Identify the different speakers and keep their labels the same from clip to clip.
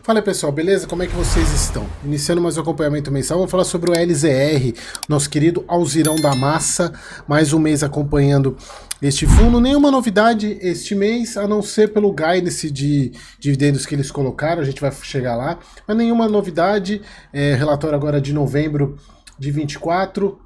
Speaker 1: Fala aí, pessoal, beleza? Como é que vocês estão? Iniciando mais um acompanhamento mensal, vamos falar sobre o LZR, nosso querido Alzirão da Massa, mais um mês acompanhando este fundo. Nenhuma novidade este mês, a não ser pelo guidance de dividendos que eles colocaram, a gente vai chegar lá, mas nenhuma novidade. Relatório agora de novembro de 24.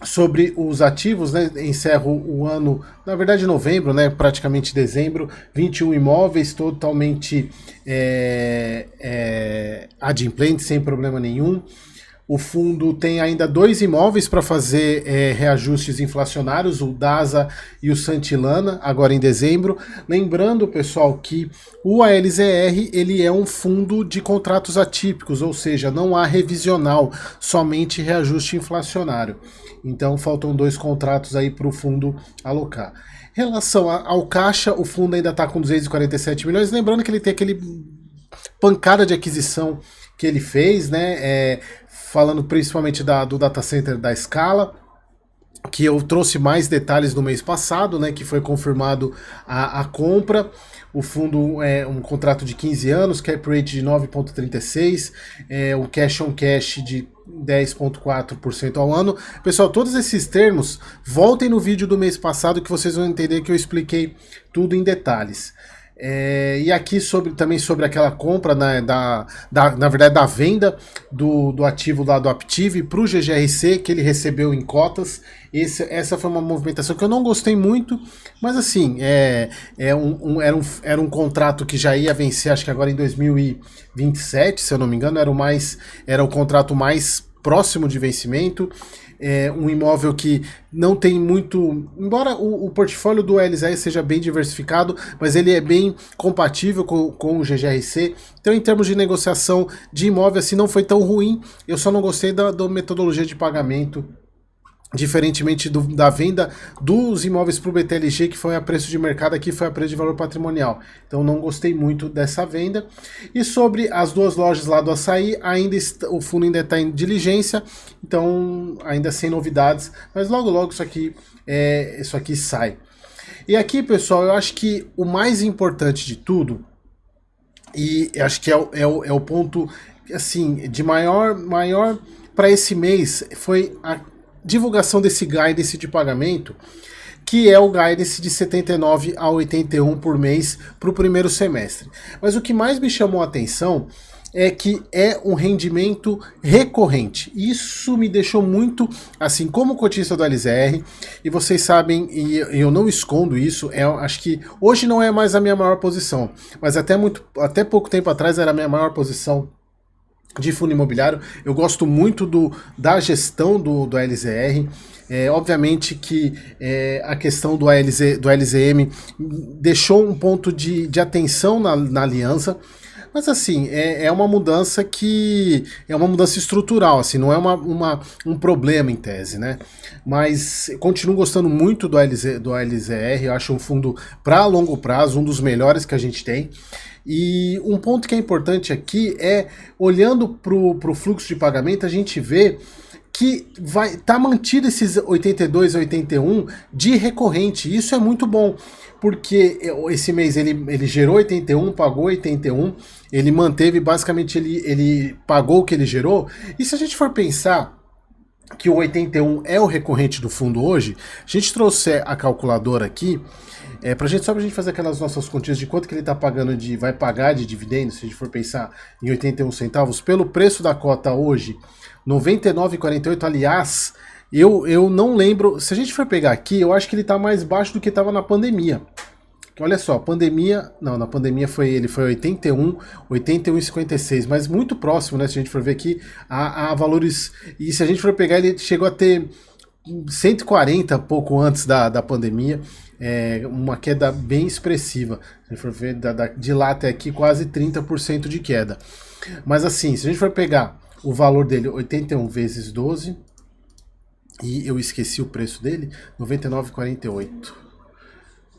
Speaker 1: Sobre os ativos, né, encerro o ano, na verdade novembro, né, praticamente dezembro, 21 imóveis totalmente adimplentes, sem problema nenhum. O fundo tem ainda 2 imóveis para fazer reajustes inflacionários, o DASA e o Santilana, agora em dezembro. Lembrando, pessoal, que o ALZR ele é um fundo de contratos atípicos, ou seja, não há revisional, somente reajuste inflacionário. Então faltam 2 contratos aí para o fundo alocar. Em relação ao caixa, o fundo ainda está com 247 milhões, lembrando que ele tem aquele pancada de aquisição que ele fez, né? Falando principalmente do data center da Scala, que eu trouxe mais detalhes no mês passado, né, que foi confirmado a compra. O fundo é um contrato de 15 anos, cap rate de 9,36, o cash on cash de 10,4% ao ano. Pessoal, todos esses termos, voltem no vídeo do mês passado que vocês vão entender que eu expliquei tudo em detalhes. E aqui também sobre aquela compra, né, na verdade da venda do ativo lá do Aptiv para o GGRC, que ele recebeu em cotas. Essa foi uma movimentação que eu não gostei muito, mas assim, era um contrato que já ia vencer, acho que agora em 2027, se eu não me engano, era o contrato mais próximo de vencimento. Um imóvel que não tem muito, embora o portfólio do LZR seja bem diversificado, mas ele é bem compatível com o GGRC, então em termos de negociação de imóvel assim não foi tão ruim. Eu só não gostei da metodologia de pagamento, diferentemente da venda dos imóveis para o BTLG, que foi a preço de mercado, aqui foi a preço de valor patrimonial. Então não gostei muito dessa venda. E sobre as 2 lojas lá do Açaí, o fundo ainda está em diligência, então ainda sem novidades, mas logo logo isso aqui sai. E aqui, pessoal, eu acho que o mais importante de tudo, e acho que é o ponto assim, de maior para esse mês, foi a divulgação desse guidance de pagamento, que é o guidance de 79 a 81 por mês para o primeiro semestre. Mas o que mais me chamou a atenção é que é um rendimento recorrente. Isso me deixou muito, assim, como cotista do LZR, e vocês sabem, e eu não escondo isso, acho que hoje não é mais a minha maior posição, mas até pouco tempo atrás era a minha maior posição de fundo imobiliário. Eu gosto muito da gestão do LZR. Obviamente que a questão do LZM deixou um ponto de atenção na aliança, mas assim, é uma mudança que é uma mudança estrutural, assim, não é um problema em tese, né? Mas continuo gostando muito do LZR, eu acho um fundo para longo prazo, um dos melhores que a gente tem. E um ponto que é importante aqui é, olhando para o fluxo de pagamento, a gente vê que tá mantido esses 82, 81 de recorrente. Isso é muito bom, porque esse mês ele gerou 81, pagou 81, ele manteve, basicamente ele pagou o que ele gerou. E se a gente for pensar que o 81 é o recorrente do fundo hoje, a gente trouxer a calculadora aqui, só pra gente fazer aquelas nossas continhas de quanto que ele tá pagando vai pagar de dividendos, se a gente for pensar em 81 centavos, pelo preço da cota hoje, 99,48, aliás, eu não lembro, se a gente for pegar aqui, eu acho que ele tá mais baixo do que estava na pandemia. Olha só, na pandemia ele foi 81, 81,56, mas muito próximo, né, se a gente for ver aqui, a valores, e se a gente for pegar, ele chegou a ter 140 pouco antes da pandemia, uma queda bem expressiva. Se a gente for ver de lá até aqui, quase 30% de queda. Mas assim, se a gente for pegar o valor dele, 81 vezes 12, e eu esqueci o preço dele, 99,48,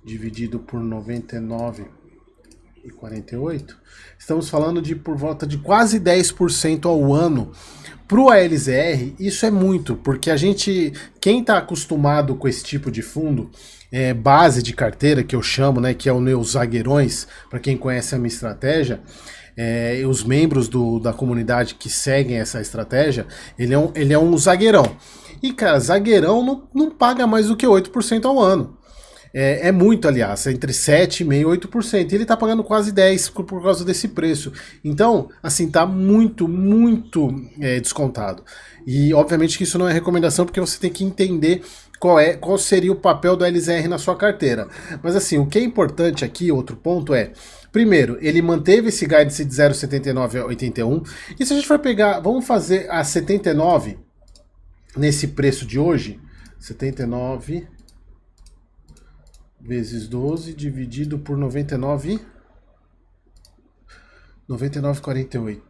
Speaker 1: dividido por 99, 9,48. Estamos falando de por volta de quase 10% ao ano. Para o ALZR, isso é muito, porque quem está acostumado com esse tipo de fundo, base de carteira, que eu chamo, né, que é o meus zagueirões, para quem conhece a minha estratégia, os membros da comunidade que seguem essa estratégia, ele é um zagueirão. E, cara, zagueirão não paga mais do que 8% ao ano. É muito, aliás, entre 7,5% e 8%. E ele está pagando quase 10% por causa desse preço. Então, assim, tá muito, muito descontado. E, obviamente, que isso não é recomendação, porque você tem que entender qual seria o papel do LZR na sua carteira. Mas, assim, o que é importante aqui, outro ponto primeiro, ele manteve esse guidance de 0,79 a 81. E se a gente for pegar, vamos fazer a 79 nesse preço de hoje, 79 vezes 12 dividido por 99,48.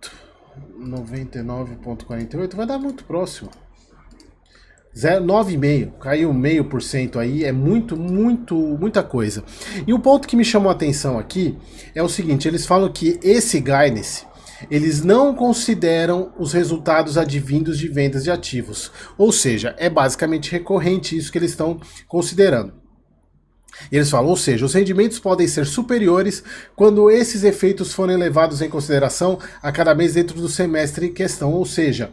Speaker 1: 99,48 vai dar muito próximo. 9,5, caiu 0,5% aí, é muita coisa. E o ponto que me chamou a atenção aqui é o seguinte, eles falam que esse guidance, eles não consideram os resultados advindos de vendas de ativos. Ou seja, é basicamente recorrente isso que eles estão considerando. E eles falam, ou seja, os rendimentos podem ser superiores quando esses efeitos forem levados em consideração a cada mês dentro do semestre em questão. Ou seja,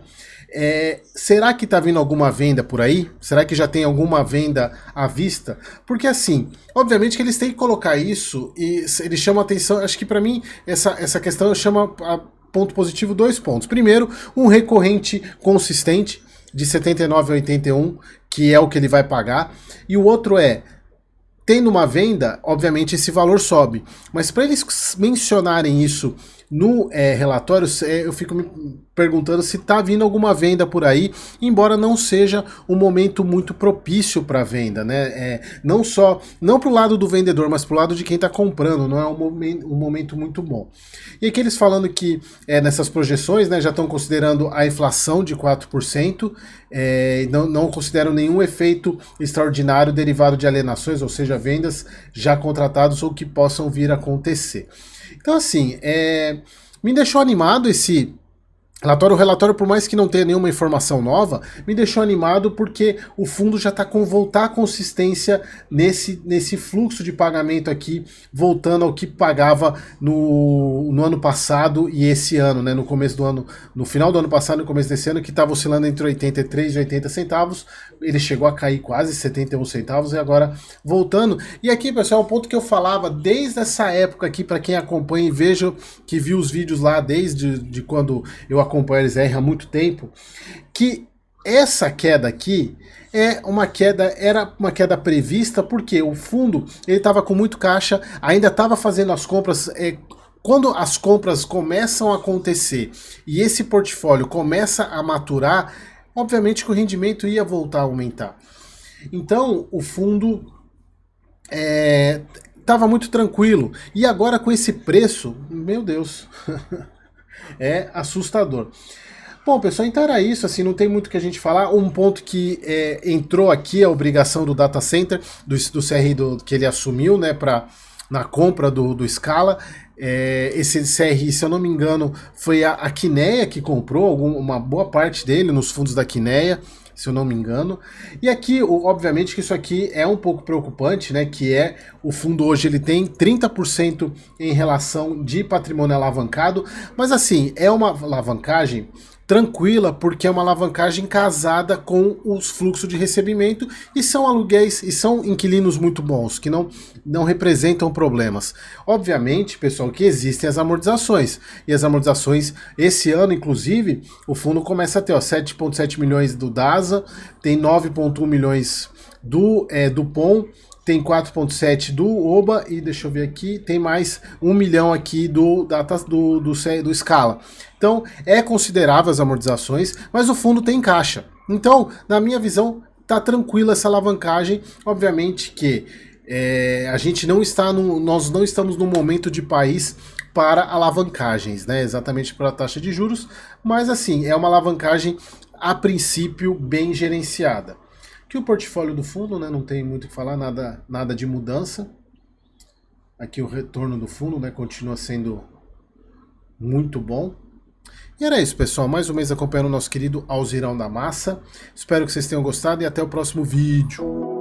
Speaker 1: será que está vindo alguma venda por aí? Será que já tem alguma venda à vista? Porque assim, obviamente que eles têm que colocar isso e eles chamam a atenção, acho que para mim essa questão chama a ponto positivo 2 pontos. Primeiro, um recorrente consistente de 79 a 81, que é o que ele vai pagar. E o outro tendo uma venda, obviamente esse valor sobe. Mas para eles mencionarem isso no relatório, eu fico me perguntando se está vindo alguma venda por aí, embora não seja um momento muito propício para venda, né? Não para o lado do vendedor, mas para o lado de quem está comprando, não é um momento muito bom. E aqui eles falando que nessas projeções, né, já estão considerando a inflação de 4%, não consideram nenhum efeito extraordinário derivado de alienações, ou seja, vendas já contratados ou que possam vir a acontecer. Então, assim, me deixou animado esse relatório. O relatório, por mais que não tenha nenhuma informação nova, me deixou animado porque o fundo já está com voltar à consistência nesse fluxo de pagamento aqui, voltando ao que pagava no ano passado e esse ano, né? No começo do ano, no final do ano passado e no começo desse ano, que estava oscilando entre 83 e 80 centavos. Ele chegou a cair quase 71 centavos e agora voltando. E aqui, pessoal, é um ponto que eu falava desde essa época aqui, para quem acompanha e veja que viu os vídeos lá desde quando eu acompanho a LZR há muito tempo, que essa queda aqui era uma queda prevista, porque o fundo ele estava com muito caixa, ainda estava fazendo as compras. Quando as compras começam a acontecer e esse portfólio começa a maturar, obviamente que o rendimento ia voltar a aumentar. Então o fundo estava muito tranquilo. E agora com esse preço, meu Deus, é assustador. Bom, pessoal, então era isso, assim, não tem muito o que a gente falar. Um ponto que entrou aqui é a obrigação do data center, do CRI que ele assumiu, né, na compra do Scala. Esse CRI, se eu não me engano, foi a Quineia que comprou uma boa parte dele nos fundos da Quineia, se eu não me engano. E aqui, obviamente que isso aqui é um pouco preocupante, né, que o fundo hoje ele tem 30% em relação de patrimônio alavancado, mas assim, é uma alavancagem tranquila, porque é uma alavancagem casada com os fluxos de recebimento e são aluguéis e são inquilinos muito bons, que não representam problemas. Obviamente, pessoal, que existem as amortizações, e as amortizações, esse ano, inclusive, o fundo começa a ter 7,7 milhões do DASA, tem 9,1 milhões do POM, tem 4,7 do OBA e deixa eu ver aqui, tem mais 1 milhão aqui do Scala. Então é considerável as amortizações, mas o fundo tem caixa. Então, na minha visão, tá tranquila essa alavancagem. Obviamente que a gente nós não estamos num momento de país para alavancagens, né? Exatamente para a taxa de juros, mas assim, é uma alavancagem a princípio bem gerenciada. Que o portfólio do fundo, né, não tem muito o que falar, nada de mudança. aqui o retorno do fundo, né? Continua sendo muito bom. E era isso, pessoal. Mais um mês acompanhando o nosso querido Alzirão da Massa. Espero que vocês tenham gostado e até o próximo vídeo.